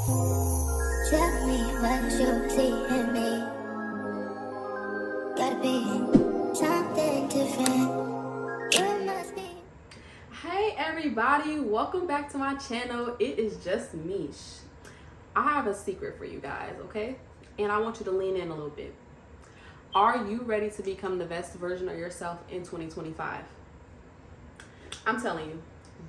Tell me what you see in me. Gotta be something different. You must be. Hey everybody, welcome back to my channel. It is just Mish. I have a secret for you guys, okay? And I want you to lean in a little bit. Are you ready to become the best version of yourself in 2025? I'm telling you,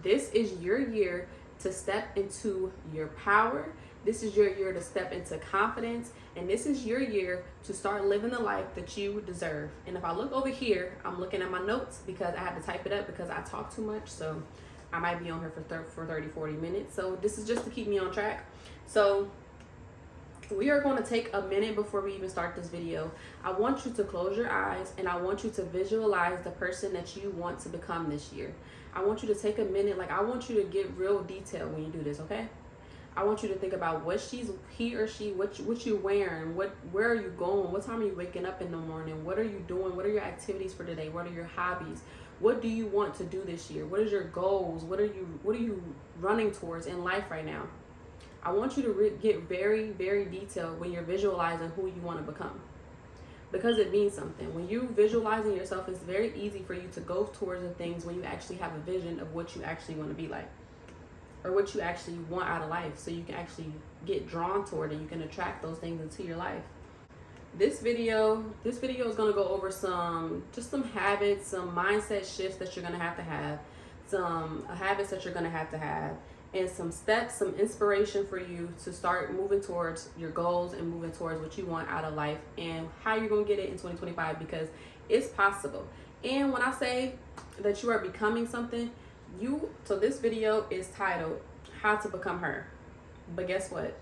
this is your year to step into your power. This is your year to step into confidence. And this is your year to start living the life that you deserve. And if I look over here, I'm looking at my notes because I had to type it up because I talk too much. So I might be on here for 30, 40 minutes. So this is just to keep me on track. So we are going to take a minute before we even start this video. I want you to close your eyes and I want you to visualize the person that you want to become this year. I want you to take a minute, like I want you to get real detailed when you do this, okay? I want you to think about what he or she, what you're wearing, where are you going, what time are you waking up in the morning, what are you doing, what are your activities for today, what are your hobbies, what do you want to do this year, what is your goals, what are you running towards in life right now? I want you to get very, very detailed when you're visualizing who you want to become. Because it means something. When you visualizing yourself, it's very easy for you to go towards the things when you actually have a vision of what you actually want to be like. Or what you actually want out of life. So you can actually get drawn toward it. You can attract those things into your life. This video is going to go over some habits, some mindset shifts that you're going to have, some habits that you're going to have, and some steps, some inspiration for you to start moving towards your goals and moving towards what you want out of life and how you're going to get it in 2025, because it's possible. And when I say that you are becoming something, so this video is titled How to Become Her. But guess what?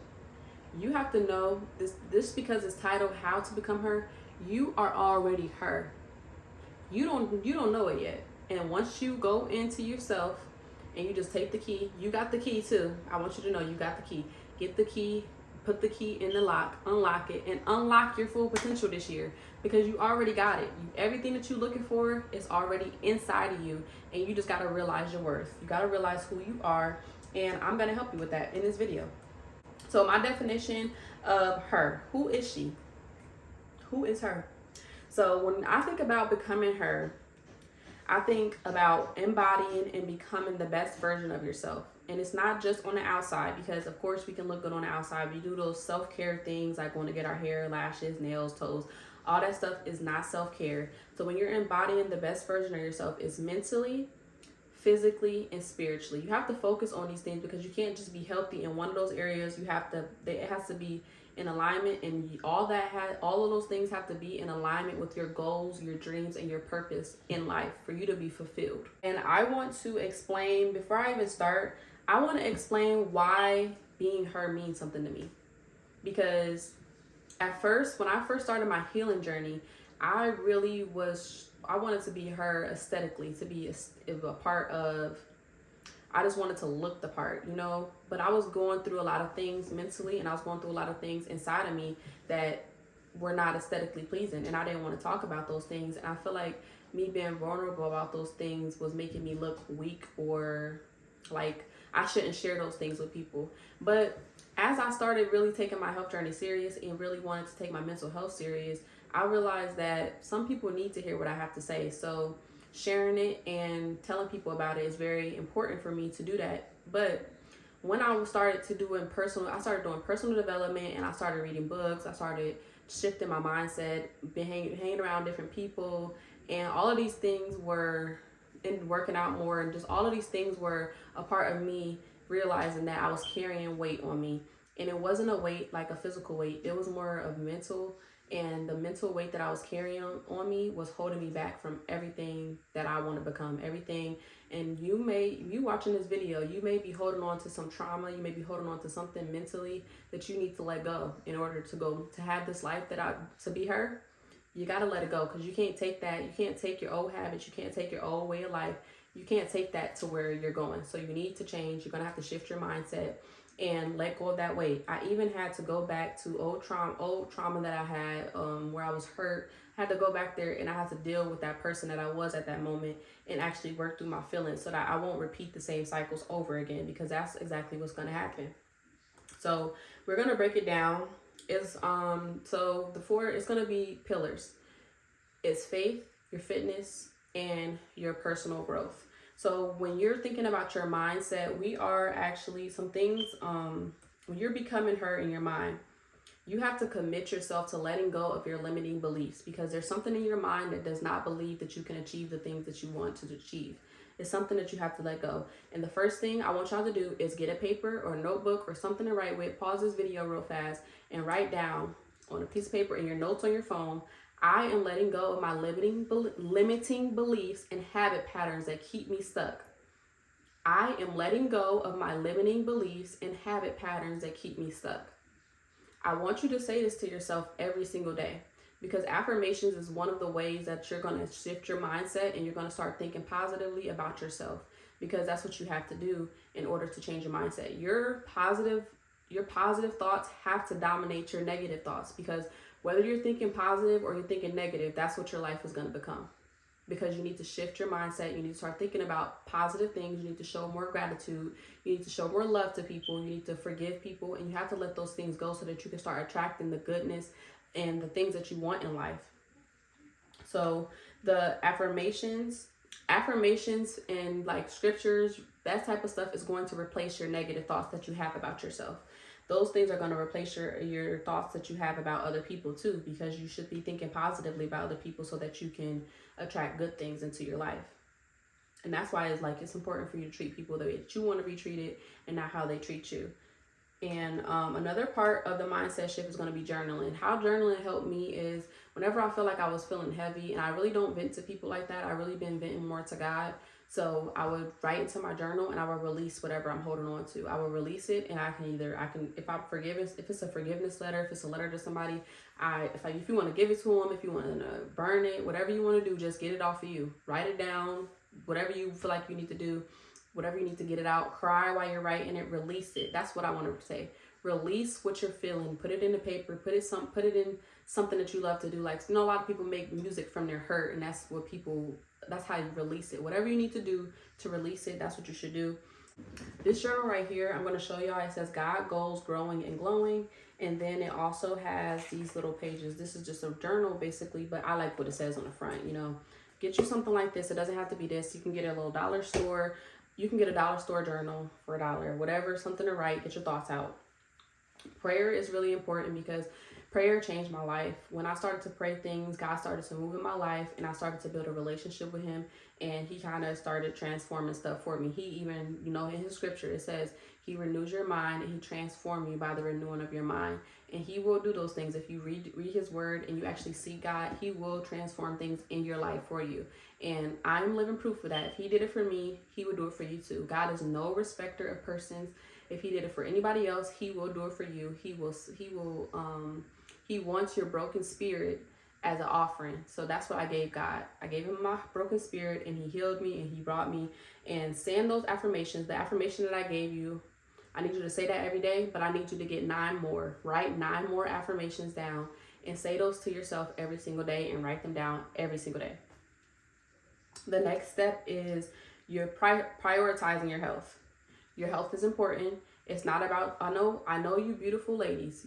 You have to know this because it's titled How to Become Her, you are already her. You don't know it yet. And once you go into yourself and you just take the key, you got the key too. I want you to know you got the key. Get the key, put the key in the lock, unlock it, and unlock your full potential this year, because you already got it. Everything that you're looking for is already inside of you, and you just got to realize your worth. You got to realize who you are, and I'm going to help you with that in this video. So my definition of her, who is she? Who is her? So when I think about becoming her, I think about embodying and becoming the best version of yourself. And it's not just on the outside, because of course we can look good on the outside. We do those self-care things like going to get our hair, lashes, nails, toes. All that stuff is not self-care. So when you're embodying the best version of yourself, it's mentally, physically, and spiritually. You have to focus on these things because you can't just be healthy in one of those areas. It has to be in alignment, and all of those things have to be in alignment with your goals, your dreams, and your purpose in life for you to be fulfilled. And I want to explain, before I even start, I want to explain why being her means something to me. Because at first, when I first started my healing journey, I wanted to be her aesthetically, to be a part of, I just wanted to look the part, but I was going through a lot of things mentally, and I was going through a lot of things inside of me that were not aesthetically pleasing, and I didn't want to talk about those things. And I feel like me being vulnerable about those things was making me look weak, or like I shouldn't share those things with people. But as I started really taking my health journey serious and really wanted to take my mental health serious, I realized that some people need to hear what I have to say. So sharing it and telling people about it is very important for me to do that. But when I started doing personal development, and I started reading books, I started shifting my mindset, been hanging around different people, and all of these things were in working out more, and just all of these things were a part of me realizing that I was carrying weight on me. And it wasn't a weight like a physical weight, it was more of mental. And the mental weight that I was carrying on me was holding me back from everything that I want to become, everything. And you watching this video, you may be holding on to some trauma, you may be holding on to something mentally that you need to let go in order to have this life to be her. You got to let it go, because you can't take that. You can't take your old habits. You can't take your old way of life. You can't take that to where you're going. So you need to change. You're going to have to shift your mindset and let go of that weight. I even had to go back to old trauma that I had, where I was hurt. I had to go back there, and I had to deal with that person that I was at that moment and actually work through my feelings so that I won't repeat the same cycles over again, because that's exactly what's going to happen. So we're gonna break it down. So the four, it's gonna be pillars. It's faith, your fitness, and your personal growth. So when you're thinking about your mindset, we are actually some things. When you're becoming her in your mind, you have to commit yourself to letting go of your limiting beliefs, because there's something in your mind that does not believe that you can achieve the things that you want to achieve. It's something that you have to let go. And the first thing I want y'all to do is get a paper or a notebook or something to write with. Pause this video real fast and write down on a piece of paper in your notes on your phone, I am letting go of my limiting beliefs and habit patterns that keep me stuck. I am letting go of my limiting beliefs and habit patterns that keep me stuck. I want you to say this to yourself every single day, because affirmations is one of the ways that you're going to shift your mindset and you're going to start thinking positively about yourself, because that's what you have to do in order to change your mindset. Your positive thoughts have to dominate your negative thoughts, because whether you're thinking positive or you're thinking negative, that's what your life is going to become. Because you need to shift your mindset. You need to start thinking about positive things. You need to show more gratitude. You need to show more love to people. You need to forgive people. And you have to let those things go so that you can start attracting the goodness and the things that you want in life. So the affirmations and like scriptures, that type of stuff is going to replace your negative thoughts that you have about yourself. Those things are going to replace your thoughts that you have about other people too, because you should be thinking positively about other people so that you can attract good things into your life. And that's why it's important for you to treat people the way that you want to be treated and not how they treat you. And another part of the mindset shift is going to be journaling. How journaling helped me is whenever I feel like I was feeling heavy, and I really don't vent to people like that. I really been venting more to God. So I would write into my journal and I would release whatever I'm holding on to. I will release it, and I can if I'm forgiven, if it's a forgiveness letter, if it's a letter to somebody, if you want to give it to them, if you want to burn it, whatever you want to do, just get it off of you. Write it down, whatever you feel like you need to do, whatever you need to get it out. Cry while you're writing it, release it. That's what I want to say. Release what you're feeling. Put it in the paper. Put it in something that you love to do. Like, a lot of people make music from their hurt, and that's how you release it. Whatever you need to do to release it, that's what you should do. This journal right here, I'm going to show y'all. It says God, Goals, Growing, and Glowing. And then it also has these little pages. This is just a journal basically, but I like what it says on the front. Get you something like this. It doesn't have to be this. You can get a little dollar store. You can get a dollar store journal for $1, whatever, something to write, get your thoughts out. Prayer is really important, because prayer changed my life. When I started to pray things, God started to move in my life, and I started to build a relationship with him, and he kind of started transforming stuff for me. He even, in his scripture, it says he renews your mind and he transforms you by the renewing of your mind. And he will do those things. If you read his word and you actually seek God, he will transform things in your life for you. And I'm living proof of that. If he did it for me, he would do it for you too. God is no respecter of persons. If he did it for anybody else, he will do it for you. He wants your broken spirit as an offering. So that's what I gave God. I gave him my broken spirit, and he healed me, and he brought me. And saying those affirmations, the affirmation that I gave you, I need you to say that every day, but I need you to get 9 more. Write 9 more affirmations down and say those to yourself every single day, and write them down every single day. The next step is you're prioritizing your health. Your health is important. It's not about, I know you beautiful ladies,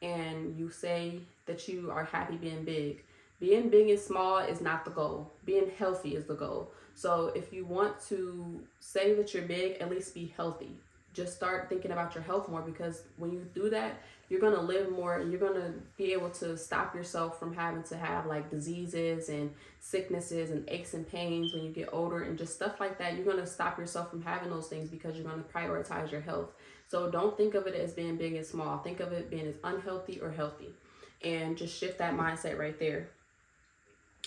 and you say that you are happy being big. Being big and small is not the goal. Being healthy is the goal. So if you want to say that you're big, at least be healthy. Just start thinking about your health more, because when you do that, you're going to live more, and you're going to be able to stop yourself from having to have like diseases and sicknesses and aches and pains when you get older and just stuff like that. You're going to stop yourself from having those things because you're going to prioritize your health. So don't think of it as being big and small. Think of it being as unhealthy or healthy, and just shift that mindset right there.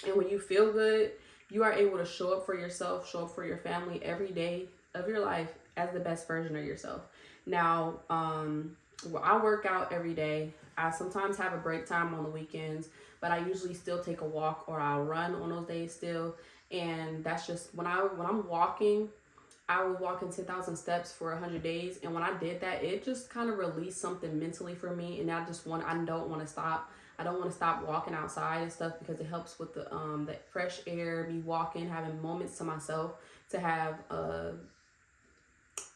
And when you feel good, you are able to show up for yourself, show up for your family every day of your life as the best version of yourself. Now, I work out every day. I sometimes have a break time on the weekends, but I usually still take a walk, or I'll run on those days still. And that's just when I'm walking, I was walking 10,000 steps for 100 days. And when I did that, it just kind of released something mentally for me. And I don't want to stop. I don't want to stop walking outside and stuff, because it helps with the fresh air, me walking, having moments to myself, to have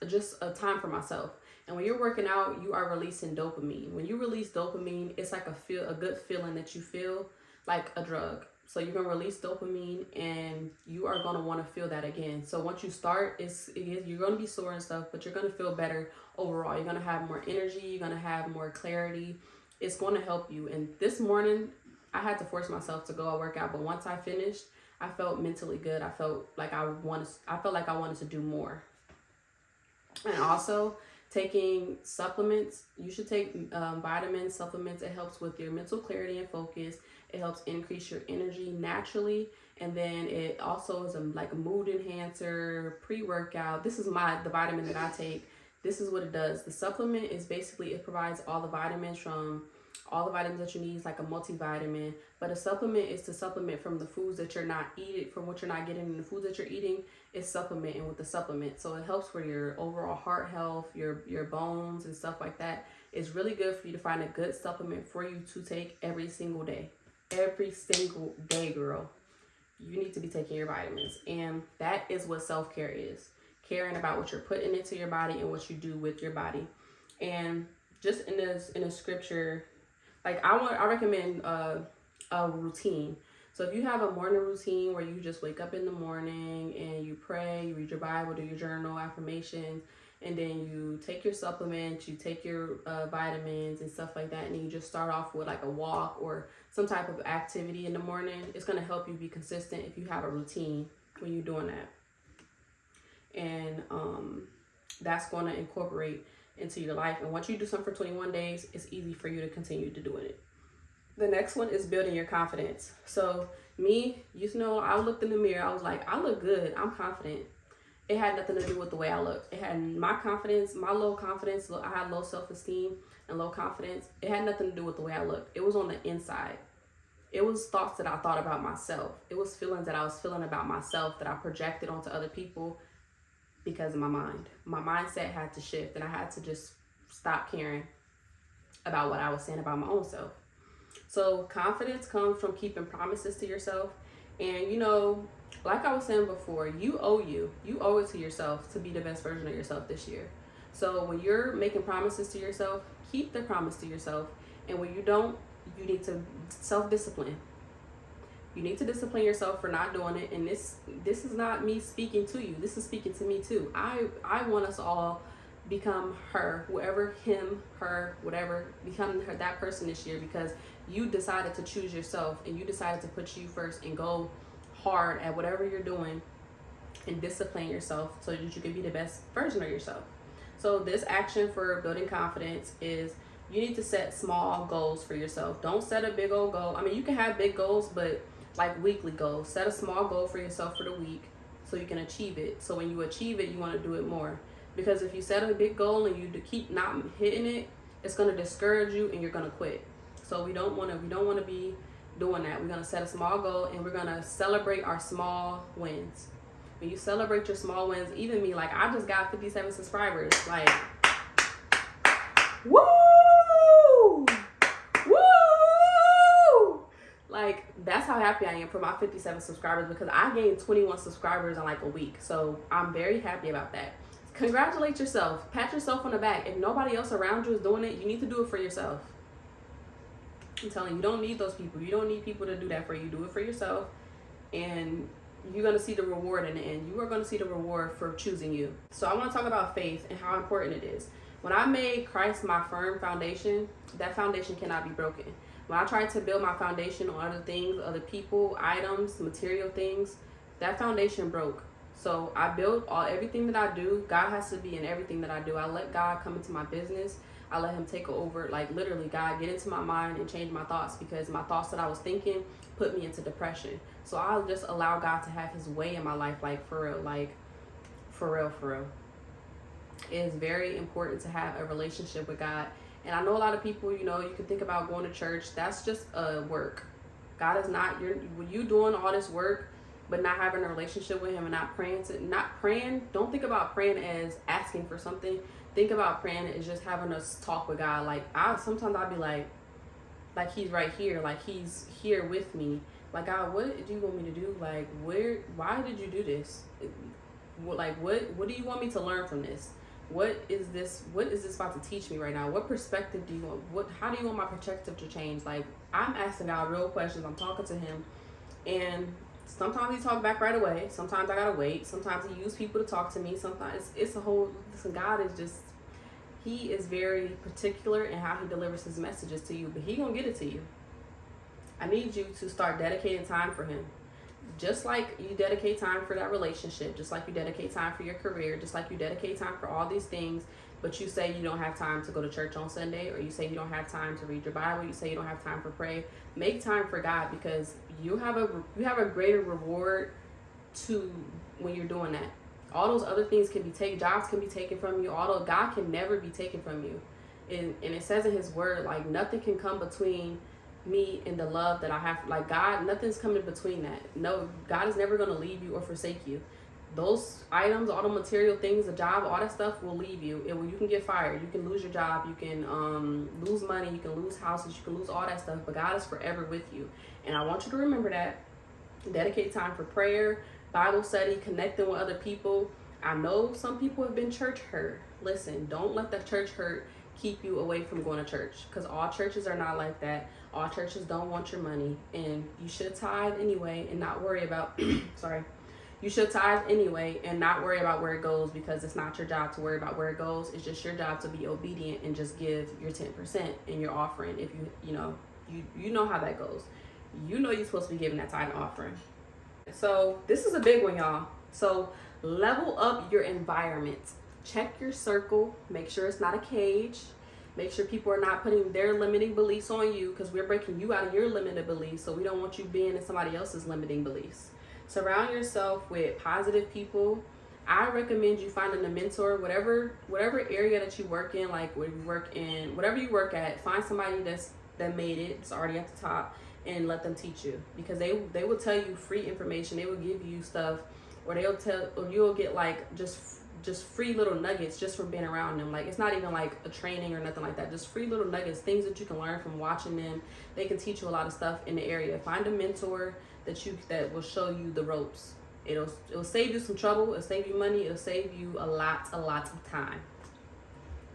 just a time for myself. And when you're working out, you are releasing dopamine. When you release dopamine, it's like a good feeling that you feel, like a drug. So you're gonna release dopamine, and you are gonna want to feel that again. So once you start, you're gonna be sore and stuff, but you're gonna feel better overall. You're gonna have more energy. You're gonna have more clarity. It's going to help you. And this morning, I had to force myself to go work out, but once I finished, I felt mentally good. I felt like I wanted to do more. And also, taking supplements. You should take vitamin supplements. It helps with your mental clarity and focus. It helps increase your energy naturally. And then it also is like a mood enhancer, pre-workout. This is the vitamin that I take. This is what it does. The supplement is basically, it provides all the vitamins that you need. It's like a multivitamin. But a supplement is to supplement from the foods that you're not eating, from what you're not getting in the foods that you're eating. Is supplementing with the supplement. So it helps for your overall heart health, your bones and stuff like that. It's really good for you to find a good supplement for you to take every single day. Every single day, girl. You need to be taking your vitamins. And that is what self-care is. Caring about what you're putting into your body and what you do with your body. And just in a scripture, like I recommend a routine. So if you have a morning routine where you just wake up in the morning and you pray, you read your Bible, do your journal, affirmations, and then you take your supplements, you take your vitamins and stuff like that, and then you just start off with like a walk or some type of activity in the morning, it's going to help you be consistent if you have a routine when you're doing that. And that's going to incorporate into your life. And once you do something for 21 days, it's easy for you to continue to doing it. The next one is building your confidence. So me, I looked in the mirror. I was like, I look good. I'm confident. It had nothing to do with the way I looked. It had my confidence, my low confidence. I had low self-esteem and low confidence. It had nothing to do with the way I looked. It was on the inside. It was thoughts that I thought about myself. It was feelings that I was feeling about myself that I projected onto other people because of my mind. My mindset had to shift, and I had to just stop caring about what I was saying about my own self. So confidence comes from keeping promises to yourself. And like I was saying before, you owe it to yourself to be the best version of yourself this year. So when you're making promises to yourself, keep the promise to yourself. And when you don't, you need to self-discipline. You need to discipline yourself for not doing it. And this is not me speaking to you. This is speaking to me too. I want us all become her, whoever, him, her, whatever, become that person this year, because you decided to choose yourself and you decided to put you first and go hard at whatever you're doing and discipline yourself so that you can be the best version of yourself. So this action for building confidence is you need to set small goals for yourself. Don't set a big old goal. I mean, you can have big goals, but like weekly goals. Set a small goal for yourself for the week so you can achieve it. So when you achieve it, you want to do it more. Because if you set a big goal and you keep not hitting it, it's going to discourage you and you're going to quit. So we don't want to be doing that. We're going to set a small goal and we're going to celebrate our small wins. When you celebrate your small wins, even me, like I just got 57 subscribers. Like, woo! Woo! Like, that's how happy I am for my 57 subscribers, because I gained 21 subscribers in like a week. So I'm very happy about that. Congratulate yourself. Pat yourself on the back. If nobody else around you is doing it, you need to do it for yourself. I'm telling you, you don't need those people. You don't need people to do that for you. Do it for yourself. And you're going to see the reward in the end. You are going to see the reward for choosing you. So I want to talk about faith and how important it is. When I made Christ my firm foundation, that foundation cannot be broken. When I tried to build my foundation on other things, other people, items, material things, that foundation broke. So I built everything that I do. God has to be in everything that I do. I let God come into my business. I let him take over, like literally God get into my mind and change my thoughts, because my thoughts that I was thinking put me into depression. So I'll just allow God to have his way in my life, like for real, like for real. It is very important to have a relationship with God. And I know a lot of people, you can think about going to church. That's just work. God is not, you doing all this work, but not having a relationship with him and not praying. Don't think about praying as asking for something. Think about praying as just having a talk with God. Like sometimes I'll be like he's right here, like he's here with me. Like, God, what do you want me to do? Like, why did you do this? Like, what do you want me to learn from this? what is this about to teach me right now? What perspective do you want? How do you want my perspective to change? Like, I'm asking God real questions. I'm talking to him, and sometimes he talk back right away. Sometimes I gotta wait. Sometimes he use people to talk to me. Sometimes it's a whole, listen, God is just, he is very particular in how he delivers his messages to you, but he gonna get it to you. I need you to start dedicating time for him. Just like you dedicate time for that relationship, just like you dedicate time for your career, just like you dedicate time for all these things, but you say you don't have time to go to church on Sunday, or you say you don't have time to read your Bible, you say you don't have time for pray. Make time for God, because you have a greater reward to when you're doing that. All those other things can be taken, jobs can be taken from you, although God can never be taken from you. And it says in his word, like, nothing can come between me and the love that I have. Like, God, nothing's coming between that. No, God is never going to leave you or forsake you. Those items, all the material things, the job, all that stuff will leave you. You can get fired, you can lose your job, you can lose money, you can lose houses, you can lose all that stuff, but God is forever with you. And I want you to remember that. Dedicate time for prayer, Bible study, connecting with other people. I know some people have been church hurt. Listen, don't let the church hurt keep you away from going to church, because all churches are not like that. All churches don't want your money, and you should tithe anyway and not worry about sorry, you should tithe anyway and not worry about where it goes, because it's not your job to worry about where it goes. It's just your job to be obedient and just give your 10% in your offering. If you know how that goes. You know you're supposed to be giving that tithe and offering. So this is a big one, y'all. So level up your environment. Check your circle. Make sure it's not a cage. Make sure people are not putting their limiting beliefs on you, because we're breaking you out of your limited beliefs. So we don't want you being in somebody else's limiting beliefs. Surround yourself with positive people. I recommend you finding a mentor, whatever area that you work in, like where you work in, whatever you work at, find somebody that made it, it's already at the top, and let them teach you, because they will tell you free information. They will give you stuff, or you'll get like just free little nuggets just from being around them. Like, it's not even like a training or nothing like that, just free little nuggets, things that you can learn from watching them. They can teach you a lot of stuff in the area. Find a mentor that will show you the ropes. It'll save you some trouble, it'll save you money, it'll save you a lot of time.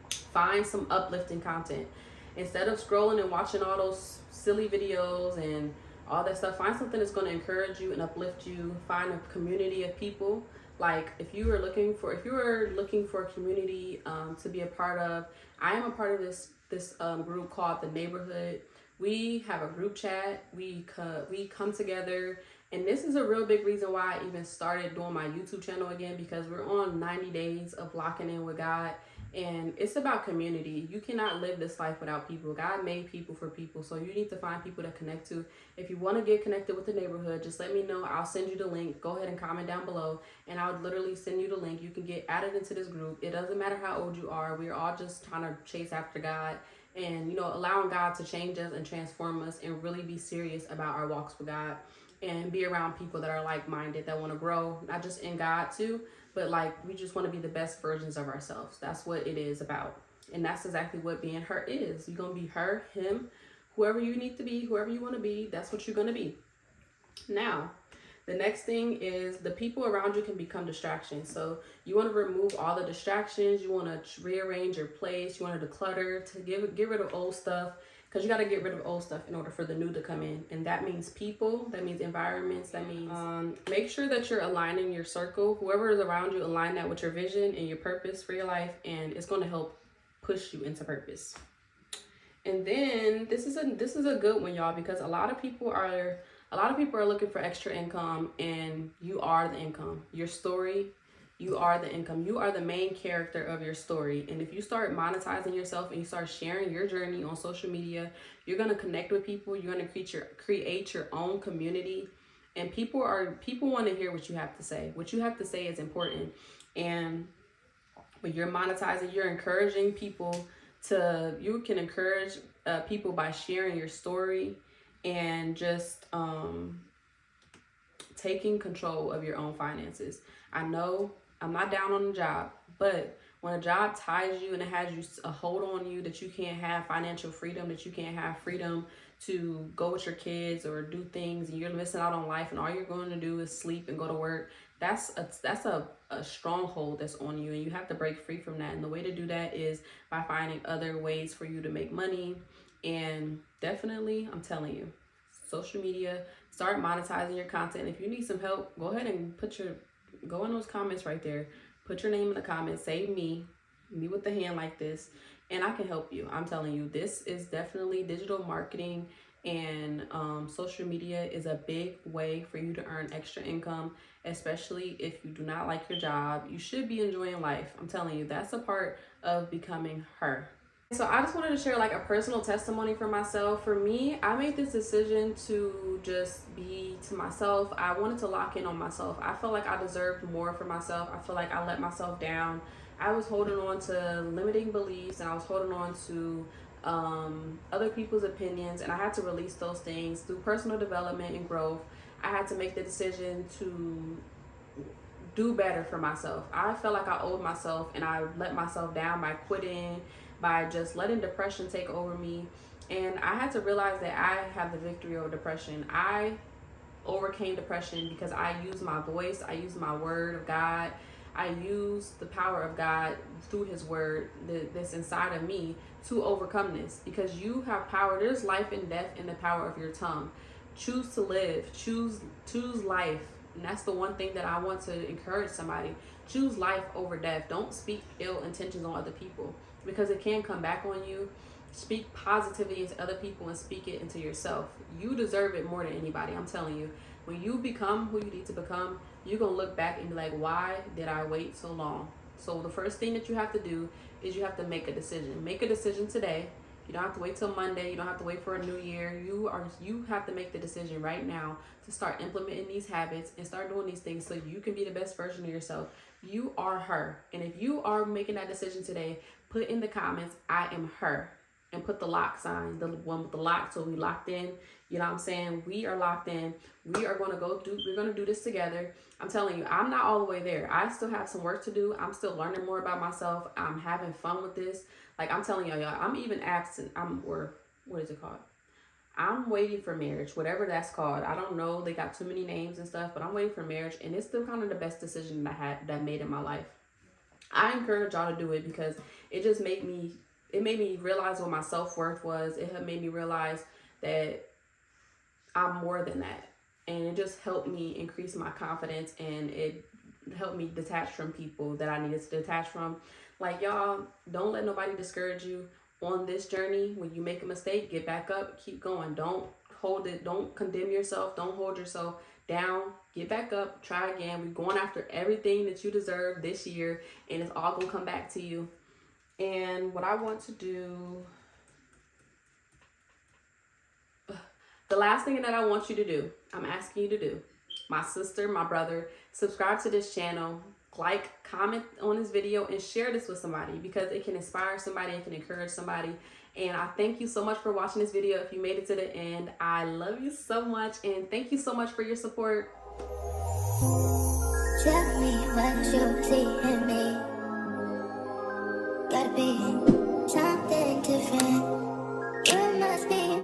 Find some uplifting content. Instead of scrolling and watching all those silly videos and all that stuff, find something that's going to encourage you and uplift you. Find a community of people. Like, if you are looking for a community to be a part of, I am a part of this group called The Neighborhood. We have a group chat. We come together, and this is a real big reason why I even started doing my YouTube channel again, because we're on 90 days of locking in with God. And it's about community. You cannot live this life without people. God made people for people. So you need to find people to connect to. If you want to get connected with the neighborhood, just let me know. I'll send you the link. Go ahead and comment down below, and I'll literally send you the link. You can get added into this group. It doesn't matter how old you are. We're all just trying to chase after God, and allowing God to change us and transform us, and really be serious about our walks with God, and be around people that are like-minded, that want to grow, not just in God too, but like, we just want to be the best versions of ourselves. That's what it is about. And that's exactly what being her is. You're going to be her, him, whoever you need to be, whoever you want to be, that's what you're going to be. Now, the next thing is the people around you can become distractions. So you want to remove all the distractions. You want to rearrange your place. You want to declutter, to get rid of old stuff, because you got to get rid of old stuff in order for the new to come in. And that means people, that means environments, that means make sure that you're aligning your circle. Whoever is around you, align that with your vision and your purpose for your life, and it's going to help push you into purpose. And then this is a good one, y'all, because a lot of people are looking for extra income, and you are the income. Your story, you are the income. You are the main character of your story. And if you start monetizing yourself and you start sharing your journey on social media, you're going to connect with people. You're going to create your own community. And people want to hear what you have to say. What you have to say is important. And when you're monetizing, you're encouraging people you can encourage people by sharing your story, and just taking control of your own finances. I know I'm not down on the job, but when a job ties you and it has you a hold on you, that you can't have financial freedom, that you can't have freedom to go with your kids or do things, and you're missing out on life, and all you're going to do is sleep and go to work, that's a stronghold that's on you, and you have to break free from that. And the way to do that is by finding other ways for you to make money. And definitely, I'm telling you, social media, start monetizing your content. If you need some help, go ahead and go in those comments right there, put your name in the comments, say me with the hand like this, and I can help you. I'm telling you, this is definitely digital marketing, and social media is a big way for you to earn extra income, especially if you do not like your job. You should be enjoying life. I'm telling you, that's a part of becoming her. So I just wanted to share like a personal testimony for myself. For me, I made this decision to just be to myself. I wanted to lock in on myself. I felt like I deserved more for myself. I feel like I let myself down. I was holding on to limiting beliefs, and I was holding on to other people's opinions, and I had to release those things through personal development and growth. I had to make the decision to do better for myself. I felt like I owed myself, and I let myself down by quitting, by just letting depression take over me. And I had to realize that I have the victory over depression. I overcame depression because I used my voice, I used my word of God, I used the power of God through his word that's inside of me to overcome this. Because you have power. There's life and death in the power of your tongue. Choose to live. Choose life. And that's the one thing that I want to encourage somebody. Choose life over death. Don't speak ill intentions on other people, because it can come back on you. Speak positivity into other people and speak it into yourself. You deserve it more than anybody. I'm telling you. When you become who you need to become, you're going to look back and be like, why did I wait so long? So the first thing that you have to do is you have to make a decision. Make a decision today. You don't have to wait till Monday. You don't have to wait for a new year. You have to make the decision right now to start implementing these habits and start doing these things so you can be the best version of yourself. You are her. And if you are making that decision today, put in the comments, I am her. And put the lock sign, the one with the lock, so we locked in. You know what I'm saying? We are locked in. We're going to do this together. I'm telling you, I'm not all the way there. I still have some work to do. I'm still learning more about myself. I'm having fun with this. Like, I'm telling y'all, I'm even absent. What is it called? I'm waiting for marriage, whatever that's called. I don't know. They got too many names and stuff, but I'm waiting for marriage. And it's still kind of the best decision that I made in my life. I encourage y'all to do it because it just made me realize what my self-worth was. It had made me realize that I'm more than that. And it just helped me increase my confidence, and it helped me detach from people that I needed to detach from. Like, y'all, don't let nobody discourage you on this journey. When you make a mistake, get back up, keep going. Don't hold it. Don't condemn yourself. Don't hold yourself down. Get back up, try again. We're going after everything that you deserve this year, and it's all gonna come back to you. And what I want to do, the last thing that I want you to do, I'm asking you to do, my sister, my brother, subscribe to this channel, like, comment on this video, and share this with somebody, because it can inspire somebody, it can encourage somebody. And I thank you so much for watching this video. If you made it to the end, I love you so much, and thank you so much for your support. Tell me what you see in me. Gotta be